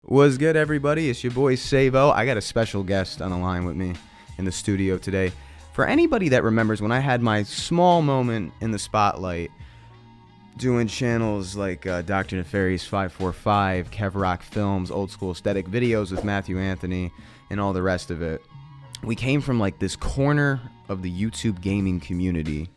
What's good, everybody? It's your boy Savo. I got a special guest on the line with me in the studio today. For anybody that remembers when I had my small moment in the spotlight doing channels like Dr. Nefarious 545, Kevrock Films, Old School Aesthetic videos with Matthew Anthony, and all the rest of it, we came from like this corner of the YouTube gaming community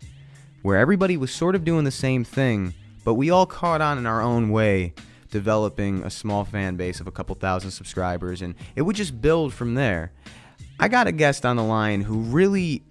where everybody was sort of doing the same thing, but we all caught on in our own way, developing a small fan base of a couple thousand subscribers, and it would just build from there. I got a guest on the line who really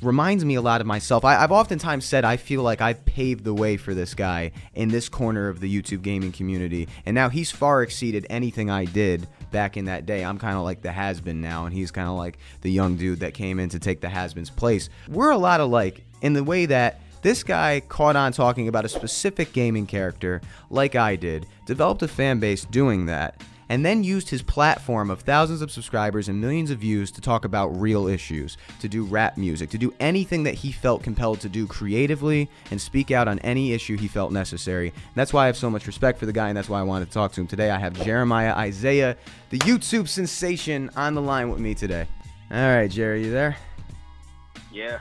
reminds me a lot of myself. I've oftentimes said I feel like I paved the way for this guy in this corner of the YouTube gaming community, and now he's far exceeded anything I did back in that day. I'm kind of like the has-been now, and he's kind of like the young dude that came in to take the has-been's place. We're a lot alike in the way that this guy caught on talking about a specific gaming character like I did, developed a fan base doing that, and then used his platform of thousands of subscribers and millions of views to talk about real issues, to do rap music, to do anything that he felt compelled to do creatively and speak out on any issue he felt necessary. And that's why I have so much respect for the guy, and that's why I wanted to talk to him today. I have Jerimiahisaiah, the YouTube sensation, on the line with me today. All right, Jerry, you there? Yeah.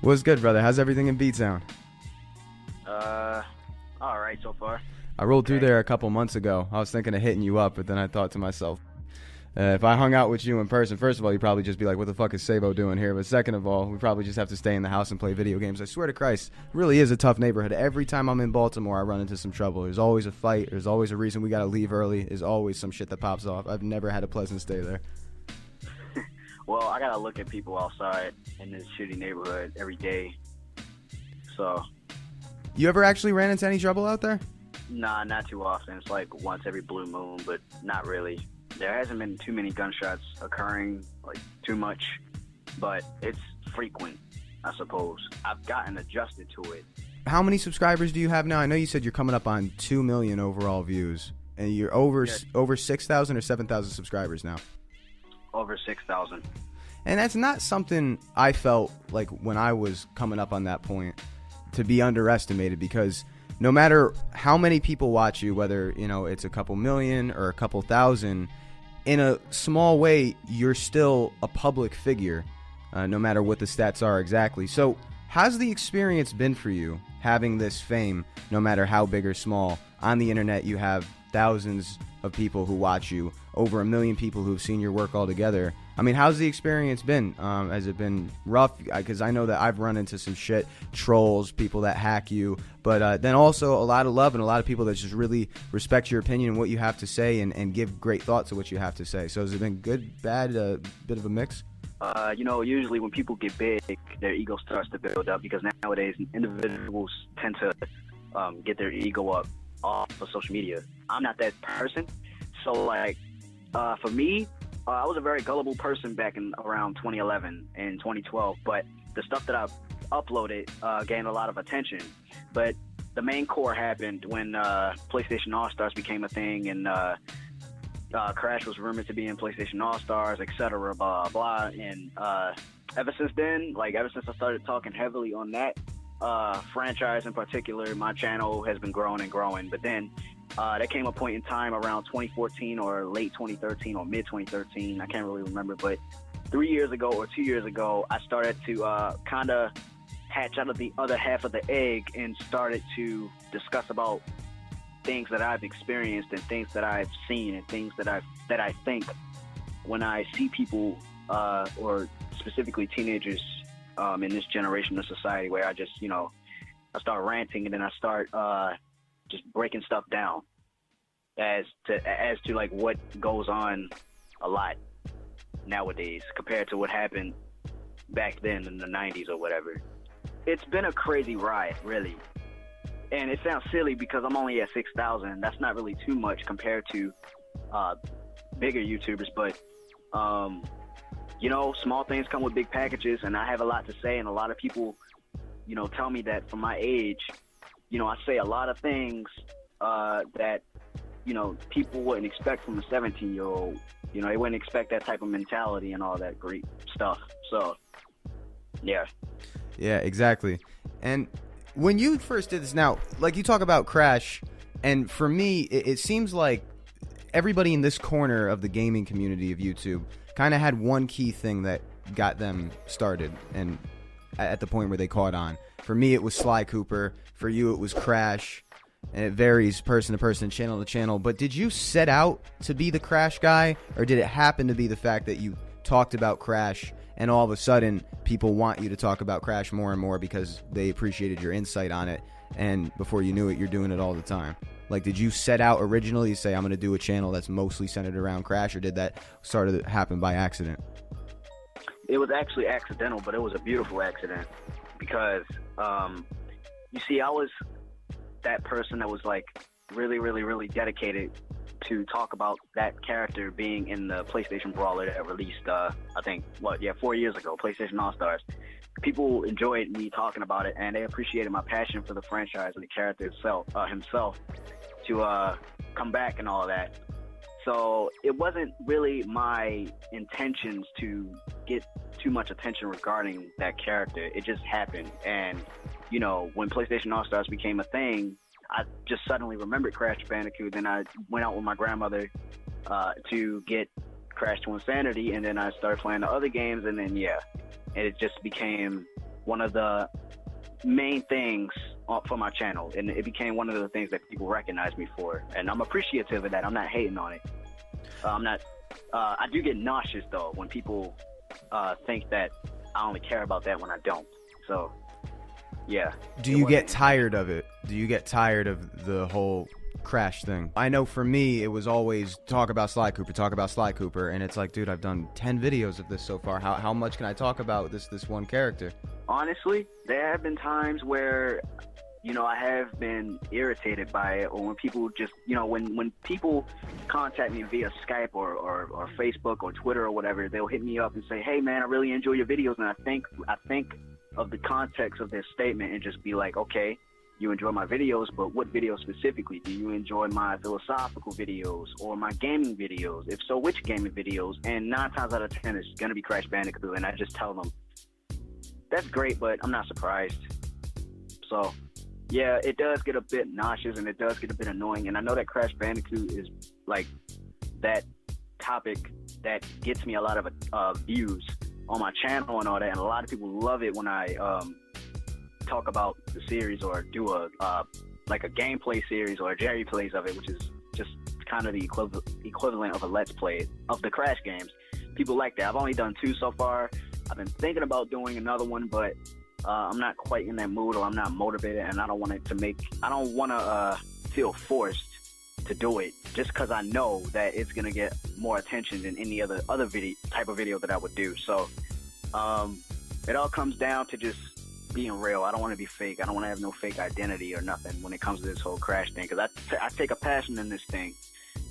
What's good, brother? How's everything in B-Town? All right so far. I rolled through there a couple months ago. I was thinking of hitting you up, but then I thought to myself, if I hung out with you in person, first of all, you'd probably just be like, what the fuck is Savo doing here? But second of all, we probably just have to stay in the house and play video games. I swear to Christ, it really is a tough neighborhood. Every time I'm in Baltimore, I run into some trouble. There's always a fight. There's always a reason we got to leave early. There's always some shit that pops off. I've never had a pleasant stay there. Well, I gotta look at people outside in this shitty neighborhood every day. So. You ever actually ran into any trouble out there? Nah, not too often. It's like once every blue moon, but not really. There hasn't been too many gunshots occurring, like too much, but it's frequent, I suppose. I've gotten adjusted to it. How many subscribers do you have now? I know you said you're coming up on 2 million overall views, and you're over 6,000 or 7,000 subscribers now. Over 6,000. And that's not something I felt like when I was coming up on that point to be underestimated, because no matter how many people watch you, whether it's a couple million or a couple thousand, in a small way you're still a public figure, no matter what the stats are exactly. So how's the experience been for you having this fame, no matter how big or small? On the internet you have thousands of people who watch you, over 1 million people who've seen your work all together. I mean, how's the experience been? Has it been rough? Because I know that I've run into some shit, trolls, people that hack you, but then also a lot of love and a lot of people that just really respect your opinion and what you have to say and give great thoughts to what you have to say. So has it been good, bad, a bit of a mix? Usually when people get big, their ego starts to build up, because nowadays individuals tend to get their ego up off of social media. I'm not that person. So like, for me, I was a very gullible person back in around 2011 and 2012, but the stuff that I've uploaded gained a lot of attention. But the main core happened when PlayStation All-Stars became a thing, and Crash was rumored to be in PlayStation All-Stars, etc., blah, blah. And ever since then, ever since I started talking heavily on that franchise in particular, my channel has been growing and growing. But then there came a point in time around 2014 or late 2013 or mid 2013, I can't really remember, but 3 years ago or 2 years ago, I started to kind of hatch out of the other half of the egg and started to discuss about things that I've experienced and things that I've seen and things that I think when I see people or specifically teenagers in this generation of society, where I just, I start ranting, and then I start just breaking stuff down as to like what goes on a lot nowadays compared to what happened back then in the 90s or whatever. It's been a crazy ride, really. And it sounds silly because I'm only at 6,000. That's not really too much compared to bigger YouTubers, but small things come with big packages, and I have a lot to say, and a lot of people, tell me that for my age, I say a lot of things that, people wouldn't expect from a 17-year-old. They wouldn't expect that type of mentality and all that great stuff. So, yeah. Yeah, exactly. And when you first did this, now, like you talk about Crash, and for me, it seems like everybody in this corner of the gaming community of YouTube kind of had one key thing that got them started and at the point where they caught on. For me, it was Sly Cooper. For you, it was Crash. And it varies person to person, channel to channel. But did you set out to be the Crash guy, or did it happen to be the fact that you talked about Crash and all of a sudden people want you to talk about Crash more and more because they appreciated your insight on it, and before you knew it, you're doing it all the time? Like, did you set out originally to say, I'm going to do a channel that's mostly centered around Crash, or did that sort of happen by accident? It was actually accidental, but it was a beautiful accident because, you see, I was that person that was like really, really, really dedicated to talk about that character being in the PlayStation Brawler that released, I think, 4 years ago, PlayStation All-Stars. People enjoyed me talking about it, and they appreciated my passion for the franchise and the character itself, himself, to come back and all of that. So it wasn't really my intentions to get too much attention regarding that character. It just happened. And, you know, when PlayStation All-Stars became a thing, I just suddenly remembered Crash Bandicoot. Then I went out with my grandmother to get Crash to Insanity, and then I started playing the other games, and then, and it just became one of the main things for my channel, and it became one of the things that people recognize me for, and I'm appreciative of that. I'm not hating on it. I do get nauseous though when people think that I only care about that when I don't. So yeah. Do you get tired of it? Do you get tired of the whole Crash thing? I know for me, it was always talk about Sly Cooper, and it's like, dude, I've done 10 videos of this so far. How much can I talk about this one character? Honestly, there have been times where, you know, I have been irritated by it, or when people just, you know, when people contact me via Skype or Facebook or Twitter or whatever, they'll hit me up and say, hey man, I really enjoy your videos, and I think of the context of their statement and just be like, okay, you enjoy my videos, but what videos specifically? Do you enjoy my philosophical videos or my gaming videos? If so, which gaming videos? And 9 times out of 10, it's going to be Crash Bandicoot, and I just tell them, that's great, but I'm not surprised. So, yeah, it does get a bit nauseous, and it does get a bit annoying, and I know that Crash Bandicoot is, like, that topic that gets me a lot of views on my channel and all that, and a lot of people love it when I talk about the series or do a gameplay series or a Jerry plays of it, which is just kind of the equivalent of a Let's Play of the Crash games. People like that. I've only done 2 so far. I've been thinking about doing another one, but I'm not quite in that mood, or I'm not motivated, and I don't want to feel forced to do it just because I know that it's gonna get more attention than any other type of video that I would do. So it all comes down to just being real. I don't want to be fake. I don't want to have no fake identity or nothing when it comes to this whole Crash thing, because I take a passion in this thing,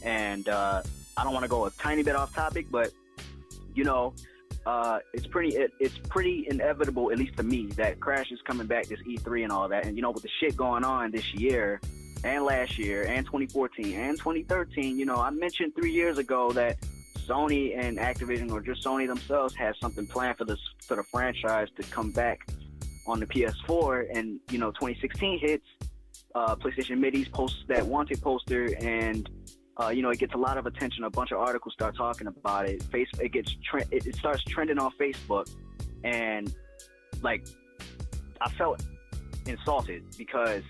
and I don't want to go a tiny bit off topic, but you know, it's pretty inevitable, at least to me, that Crash is coming back this E3 and all that. And you know, with the shit going on this year and last year and 2014 and 2013, you know, I mentioned 3 years ago that Sony and Activision, or just Sony themselves, has something planned for the franchise to come back on the PS4. And you know, 2016 hits, PlayStation Middies posts that wanted poster, and you know, it gets a lot of attention. A bunch of articles start talking about it. It starts trending on Facebook, and like, I felt insulted because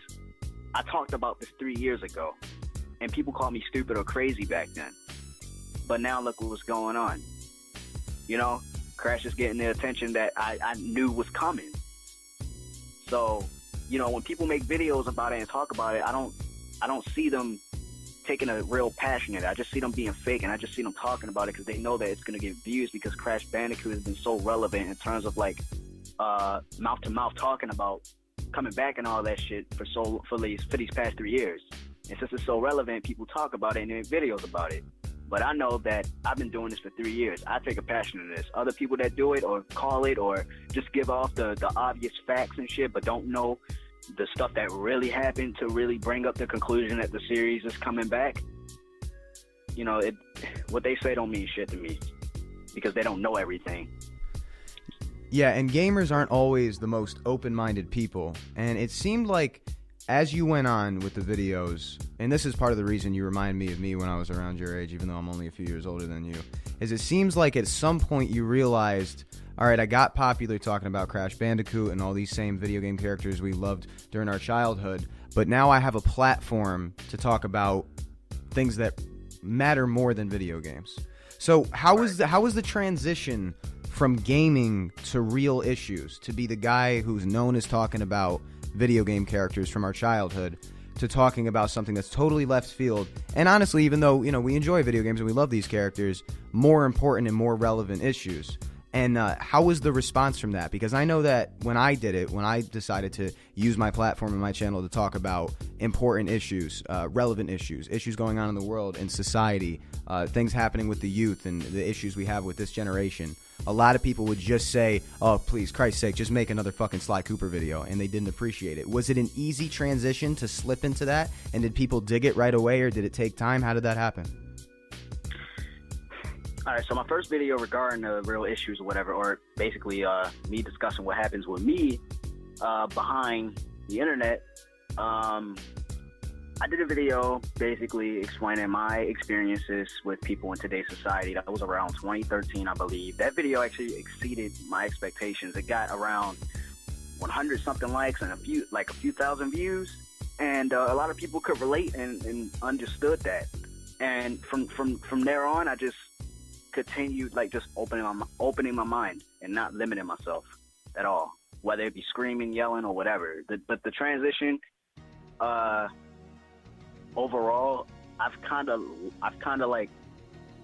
I talked about this 3 years ago, and people called me stupid or crazy back then. But now look what's going on. You know, Crash is getting the attention that I knew was coming. So, you know, when people make videos about it and talk about it, I don't see them taking a real passion in it. I just see them being fake, and I just see them talking about it because they know that it's going to get views, because Crash Bandicoot has been so relevant in terms of like mouth to mouth talking about coming back and all that shit for these past 3 years. And since it's so relevant, people talk about it and make videos about it. But I know that I've been doing this for 3 years. I take a passion in this. Other people that do it or call it or just give off the obvious facts and shit, but don't know the stuff that really happened to really bring up the conclusion that the series is coming back. You know, what they say don't mean shit to me, because they don't know everything. Yeah, and gamers aren't always the most open-minded people. And it seemed like as you went on with the videos, and this is part of the reason you remind me of me when I was around your age, even though I'm only a few years older than you, is it seems like at some point you realized, all right, I got popular talking about Crash Bandicoot and all these same video game characters we loved during our childhood, but now I have a platform to talk about things that matter more than video games. So how was the transition from gaming to real issues, to be the guy who's known as talking about video game characters from our childhood, to talking about something that's totally left field, and honestly, even though, you know, we enjoy video games and we love these characters, more important and more relevant issues? And how was the response from that? Because I know that when I did it, when I decided to use my platform and my channel to talk about important issues, relevant issues, issues going on in the world and society, things happening with the youth and the issues we have with this generation, a lot of people would just say, oh, please, Christ's sake, just make another fucking Sly Cooper video, and they didn't appreciate it. Was it an easy transition to slip into that, and did people dig it right away, or did it take time? How did that happen? All right, so my first video regarding the real issues or whatever, or basically me discussing what happens with me behind the internet, I did a video basically explaining my experiences with people in today's society. That was around 2013, I believe. That video actually exceeded my expectations. It got around 100-something likes and a few thousand views, and a lot of people could relate and understood that. And from there on, I just continued just opening my mind and not limiting myself at all, whether it be screaming, yelling, or whatever. But the transition, overall, I've kind of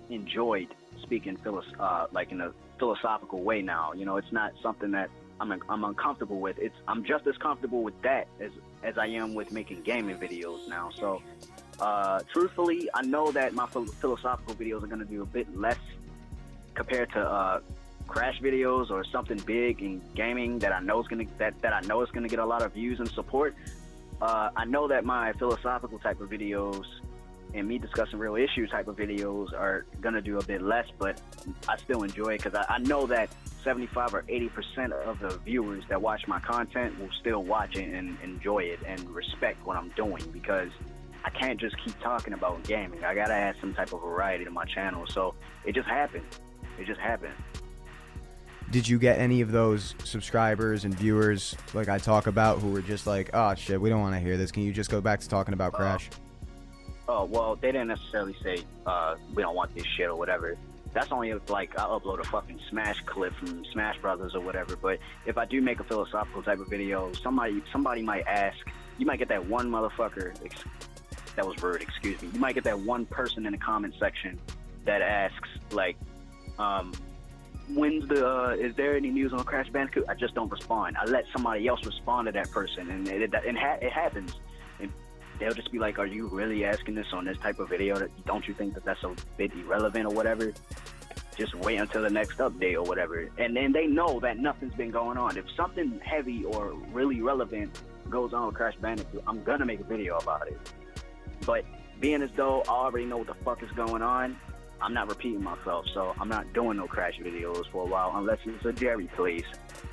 enjoyed speaking in a philosophical way now. You know, it's not something that I'm uncomfortable with. I'm just as comfortable with that as I am with making gaming videos now. So truthfully, I know that my philosophical videos are going to do a bit less compared to Crash videos or something big in gaming that I know is going to get a lot of views and support. I know that my philosophical type of videos and me discussing real issues type of videos are going to do a bit less, but I still enjoy it because I know that 75 or 80% of the viewers that watch my content will still watch it and enjoy it and respect what I'm doing, because I can't just keep talking about gaming. I got to add some type of variety to my channel. So it just happened. Did you get any of those subscribers and viewers like I talk about who were just like, oh shit, we don't want to hear this, can you just go back to talking about Crash? Well, they didn't necessarily say we don't want this shit or whatever. That's only if I upload a fucking Smash clip from Smash Brothers or whatever. But if I do make a philosophical type of video, somebody might ask. You might get that one motherfucker. That was rude. Excuse me. You might get that one person in the comment section that asks is there any news on Crash Bandicoot? I just don't respond. I let somebody else respond to that person, and it happens. And they'll just be like, are you really asking this on this type of video? Don't you think that that's a bit irrelevant or whatever? Just wait until the next update or whatever. And then they know that nothing's been going on. If something heavy or really relevant goes on with Crash Bandicoot, I'm going to make a video about it. But being as though I already know what the fuck is going on, I'm not repeating myself, so I'm not doing no Crash videos for a while unless it's a Jerry, please.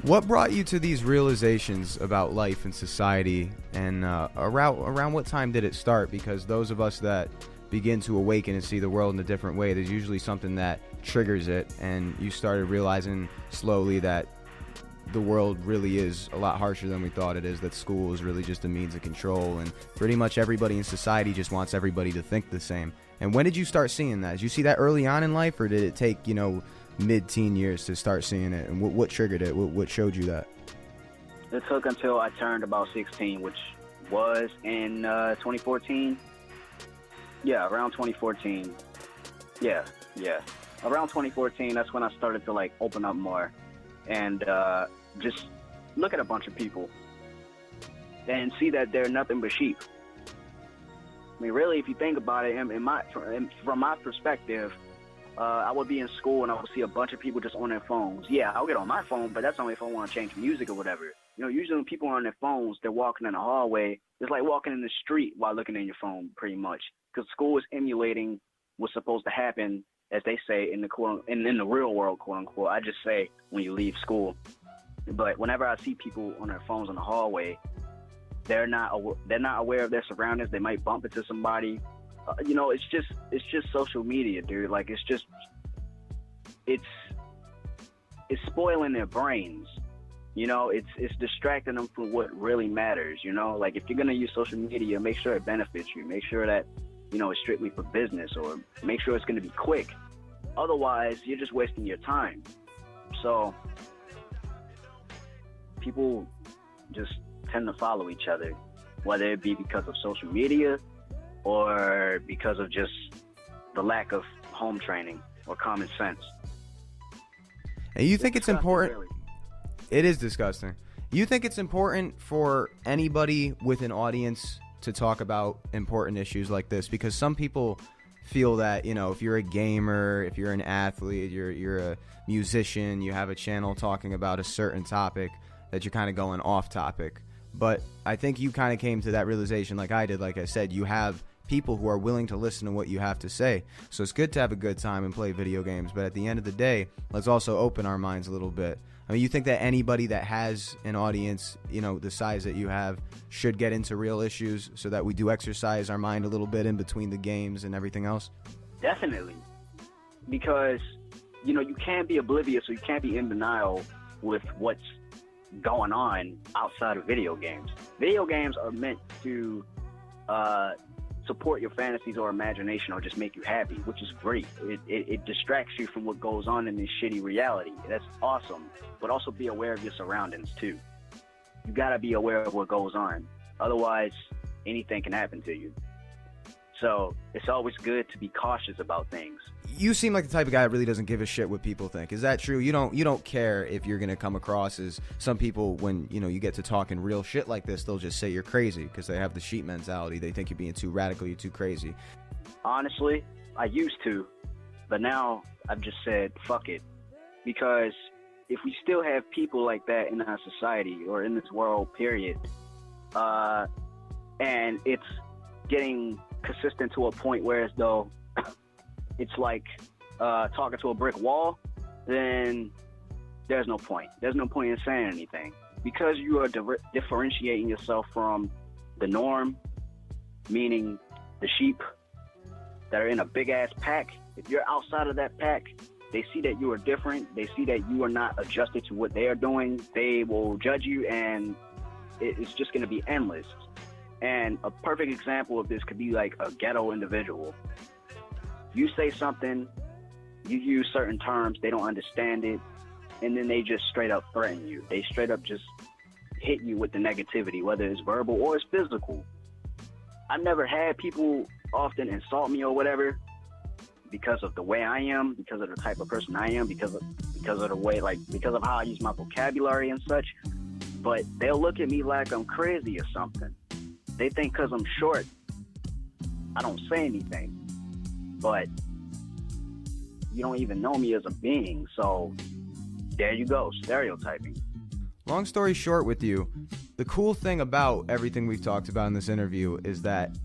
What brought you to these realizations about life and society, and around what time did it start? Because those of us that begin to awaken and see the world in a different way, there's usually something that triggers it, and you started realizing slowly that the world really is a lot harsher than we thought it is, that school is really just a means of control, and pretty much everybody in society just wants everybody to think the same. And when did you start seeing that? Did you see that early on in life, or did it take, mid-teen years to start seeing it? And what triggered it? What showed you that? It took until I turned about 16, which was in 2014. Yeah, around 2014. Yeah. Around 2014, that's when I started to open up more and just look at a bunch of people and see that they're nothing but sheep. I mean, really, if you think about it, from my perspective, I would be in school and I would see a bunch of people just on their phones. Yeah, I'll get on my phone, but that's only if I want to change music or whatever. Usually when people are on their phones, they're walking in the hallway. It's like walking in the street while looking at your phone, pretty much. Because school is emulating what's supposed to happen, as they say in the real world, quote unquote. I just say when you leave school. But whenever I see people on their phones in the hallway, they're not aware of their surroundings. They might bump into somebody. You know, it's just social media, dude. Like, it's spoiling their brains. You know, it's distracting them from what really matters. You know, like, if you're gonna use social media, make sure it benefits you. Make sure that, you know, it's strictly for business, or make sure it's gonna be quick. Otherwise, you're just wasting your time. So people just tend to follow each other, whether it be because of social media or because of just the lack of home training or common sense. And you think it's important? Really. It is disgusting. You think it's important for anybody with an audience to talk about important issues like this? Because some people feel that, you know, if you're a gamer, if you're an athlete, you're a musician, you have a channel talking about a certain topic, that you're kind of going off topic. But I think you kind of came to that realization like I did. Like I said, you have people who are willing to listen to what you have to say. So it's good to have a good time and play video games. But at the end of the day, let's also open our minds a little bit. I mean, you think that anybody that has an audience, you know, the size that you have, should get into real issues so that we do exercise our mind a little bit in between the games and everything else? Definitely. Because, you know, you can't be oblivious, or you can't be in denial with what's going on outside of video games. Video games are meant to support your fantasies or imagination, or just make you happy, which is great. It distracts you from what goes on in this shitty reality. That's awesome. But also be aware of your surroundings too. You gotta be aware of what goes on. Otherwise, anything can happen to you. So it's always good to be cautious about things. You seem like the type of guy that really doesn't give a shit what people think. Is that true? You don't care if you're gonna come across as some people, when, you know, you get to talking real shit like this, they'll just say you're crazy because they have the sheep mentality. They think you're being too radical, you're too crazy. Honestly, I used to, but now I've just said fuck it, because if we still have people like that in our society or in this world, period, and it's getting consistent to a point where as though it's like talking to a brick wall, then there's no point. There's no point in saying anything, because you are differentiating yourself from the norm, meaning the sheep that are in a big ass pack. If you're outside of that pack, they see that you are different. They see that you are not adjusted to what they are doing. They will judge you, and it's just going to be endless. And a perfect example of this could be like a ghetto individual. You say something, you use certain terms, they don't understand it, and then they just straight up threaten you. They straight up just hit you with the negativity, whether it's verbal or it's physical. I've never had people often insult me or whatever because of the way I am, because of the type of person I am, because of the way, like, because of how I use my vocabulary and such. But they'll look at me like I'm crazy or something. They think because I'm short, I don't say anything. But you don't even know me as a being, so there you go, stereotyping. Long story short with you, the cool thing about everything we've talked about in this interview is that,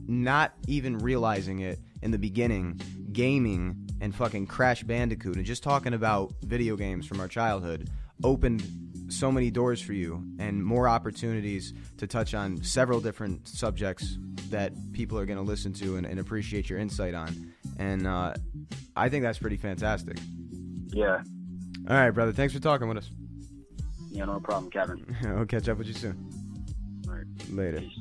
not even realizing it in the beginning, gaming and fucking Crash Bandicoot and just talking about video games from our childhood opened so many doors for you and more opportunities to touch on several different subjects that people are going to listen to and appreciate your insight on. And I think that's pretty fantastic. Yeah. All right, brother. Thanks for talking with us. Yeah, no problem, Kevin. I'll catch up with you soon. All right. Later. Peace.